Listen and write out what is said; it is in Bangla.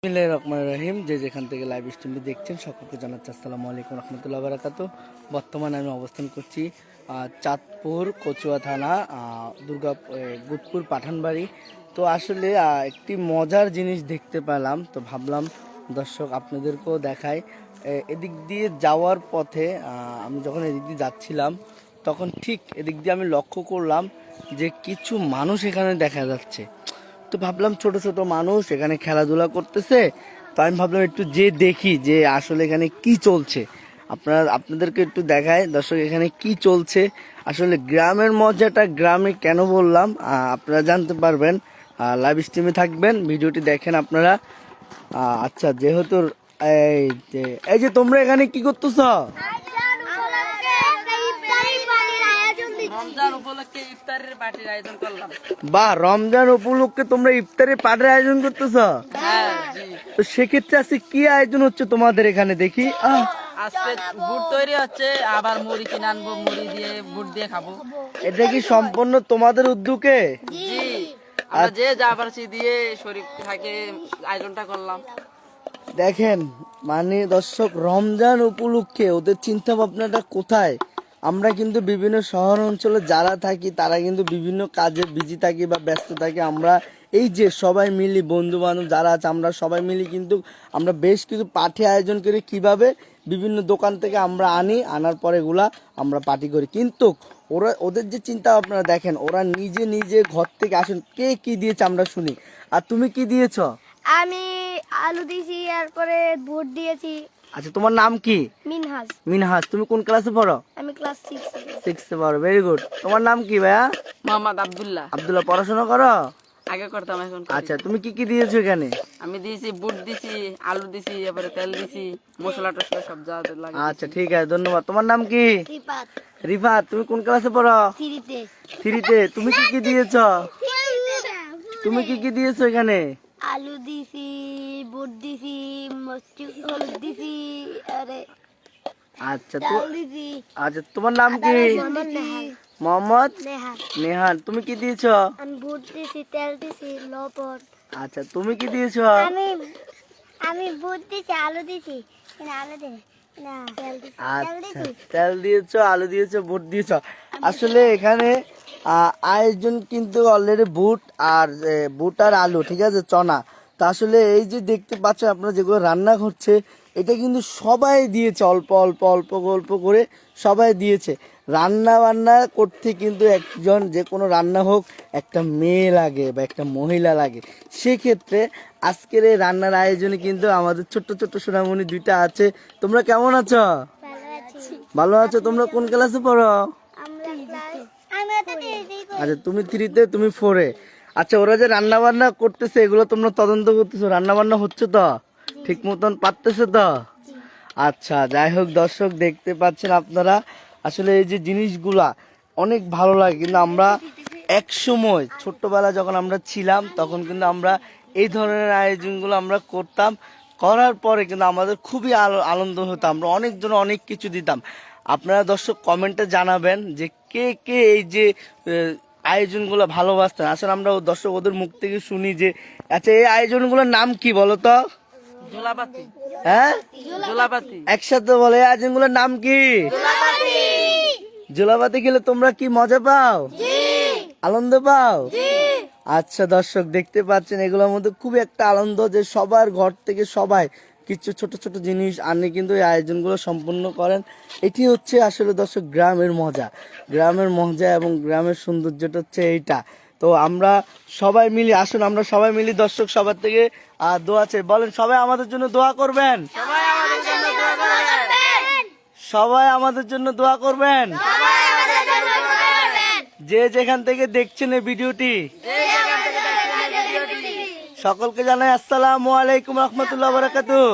বিসমিল্লাহির রহমানির রহিম। যে যেখান থেকে লাইভ স্ট্রিমটি দেখছেন সকলকে জানাচ্ছি আসসালামু আলাইকুম রহমতুল্লাহ বারাকাতু। বর্তমানে আমি অবস্থান করছি চাঁদপুর কচুয়া থানা গুদপুর পাঠানবাড়ি। তো আসলে একটি মজার জিনিস দেখতে পেলাম, তো ভাবলাম দর্শক আপনাদেরকেও দেখাই। এদিক দিয়ে যাওয়ার পথে আমি যখন এদিক দিয়ে যাচ্ছিলাম তখন ঠিক এদিক দিয়ে আমি লক্ষ্য করলাম যে কিছু মানুষ এখানে দেখা যাচ্ছে। তো ভাবলাম ছোট ছোট মানুষ এখানে খেলাধুলা করতেছে, তো আমি ভাবলাম একটু যে দেখি যে আসলে এখানে কি চলছে। আপনাদেরকে একটু দেখায় দর্শক এখানে কি চলছে। আসলে গ্রামের মজাটা গ্রামে কেন বললাম আপনারা জানতে পারবেন, লাইভ স্ট্রিমে থাকবেন, ভিডিওটি দেখেন আপনারা। আচ্ছা, যেহেতু এই যে তোমরা এখানে কি করতেছ? বাহ, রমজান উপলক্ষে তোমরা ইফতারের পার্টির আয়োজন করতেছ? তো সেক্ষেত্রে আজকে কি আয়োজন হচ্ছে তোমাদের এখানে দেখি? আজকে বুট তৈরি হচ্ছে, আবার মুড়ি কিনে আনবো, মুড়ি দিয়ে বুট দিয়ে খাবো। এটা কি সম্পূর্ণ তোমাদের উদ্যোগে? জি, আমরা যে যা পারছি দিয়ে শরীর থাকে আয়োজনটা করলাম। দেখেন মানে দর্শক, রমজান উপলক্ষে ওদের চিন্তা ভাবনাটা কোথায়। আমরা কিন্তু বিভিন্ন শহর অঞ্চলে যারা থাকি তারা কিন্তু বিভিন্ন কাজে বিজি থাকি বা ব্যস্ত থাকি। আমরা এই যে সবাই মিলি, বন্ধু বান্ধব যারা আছে আমরা সবাই মিলি কিন্তু আমরা বেশ কিছু পার্টি আয়োজন করি। কিভাবে? বিভিন্ন দোকান থেকে আমরা আনার পরে এগুলা আমরা পার্টি করি। কিন্তু ওদের যে চিন্তা আপনারা দেখেন, ওরা নিজে নিজে ঘর থেকে আসেন। কে কি দিয়েছে আমরা শুনি। আর তুমি কি দিয়েছ? আমি আলু দিয়েছি, এরপরে বুট দিয়েছি। আচ্ছা, তোমার নাম কি? মিনহাজ। মিনহাজ, তুমি কোন ক্লাসে পড়ো? আমি ক্লাস 6 পড়ো, ভেরি গুড। তোমার নাম কি ভাইয়া? মোহাম্মদ আব্দুল্লাহ। আব্দুল্লাহ, পড়াশোনা করো? আগে করতাম, এখন করি। আচ্ছা, তুমি কি কি দিয়েছো এখানে? আমি দিয়েছি বুট দিছি, আলু দিছি, এবারে তেল দিছি, মশলা টসলা সব যা লাগে। আচ্ছা, ঠিক আছে, ধন্যবাদ। তোমার নাম কি? রিফাত। রিফাত, তুমি কোন ক্লাসে পড়ো? 3-তে। তুমি কি কি দিয়েছো? তুমি কি কি দিয়েছো এখানে? আলু দিছি, বুট দিছি, হলুদ দিছি, আরে আচ্ছা ডাল দিছি। আচ্ছা, তোমার নাম কি? মোহাম্মদ নেহান। তুমি কি দিয়েছো? আমি বুট দিছি, তেল দিছি, লবণ। আচ্ছা, তুমি কি দিয়েছো? আমি বুট দিছি, আলু দিছি, আলু দিছি না, তেল দিছি, আচ্ছা, তেল দিয়েছো, আলু দিয়েছো, বুট দিয়েছো। আসলে এখানে আয়োজন কিন্তু অলরেডি বুট আর আলু, ঠিক আছে, চনা। তা আসলে এই যে দেখতে পাচ্ছেন আপনারা যেগুলো রান্না করছে, এটা কিন্তু সবাই দিয়েছে, অল্প অল্প অল্প অল্প করে সবাই দিয়েছে। রান্না বান্না করতে কিন্তু একজন, যে কোনো রান্না হোক, একটা মেয়ে লাগে বা একটা মহিলা লাগে। সেক্ষেত্রে আজকের এই রান্নার আয়োজনে কিন্তু আমাদের ছোট্ট ছোট্ট সোনামণি দুইটা আছে। তোমরা কেমন আছো? ভালো আছো? তোমরা কোন ক্লাসে পড়ো? আচ্ছা, তুমি 3-তে, তুমি 4-এ। আচ্ছা, ওরা যে রান্না বান্না করতেছে এগুলো তোমরা তদন্ত করতেছো? রান্না বান্না হচ্ছে তো ঠিক মতন পারতেছে তো? আচ্ছা, যাই হোক দর্শক, দেখতে পাচ্ছেন আপনারা আসলে এই যে জিনিসগুলা অনেক ভালো লাগে। কিন্তু আমরা এক সময় ছোট্টবেলা যখন আমরা ছিলাম তখন কিন্তু আমরা এই ধরনের আয়োজনগুলো আমরা করতাম। করার পরে কিন্তু আমাদের খুবই আনন্দ হতো, আমরা অনেকজন অনেক কিছু দিতাম। আপনারা দর্শক কমেন্টে জানাবেন যে কে কে এই যে আয়োজনগুলো ভালোবাসতেন। আসলে আমরা দর্শক ওদের মুখ থেকে শুনি যে আচ্ছা, এই আয়োজনগুলোর নাম কি বলো তো? জোলাপাতি। হ্যাঁ, জোলাপাতি। একসাথে বলে, এই আয়োজনগুলোর নাম কি? জোলাপাতি খেলে তোমরা কি মজা পাও? আনন্দ পাও? আচ্ছা দর্শক, দেখতে পাচ্ছেন এগুলোর মধ্যে খুবই একটা আনন্দ যে সবার ঘর থেকে সবাই কিছু ছোট ছোট জিনিস আনে কিন্তু এই আয়োজনগুলো সম্পূর্ণ করেন। এটি হচ্ছে আসলে দর্শক গ্রামের মজা। গ্রামের মজা এবং গ্রামের সৌন্দর্যটা হচ্ছে এইটা। তো আমরা সবাই মিলি, আসুন আমরা সবাই মিলি দর্শক সবার থেকে দোয়া চাই। বলেন, সবাই আমাদের জন্য দোয়া করবেন? সবাই আমাদের জন্য দোয়া করবেন? যে যেখান থেকে দেখছেন এই ভিডিওটি, সকলকে জানাই আসসালামু আলাইকুম রহমতুল্লাহ বারাকাতুহু।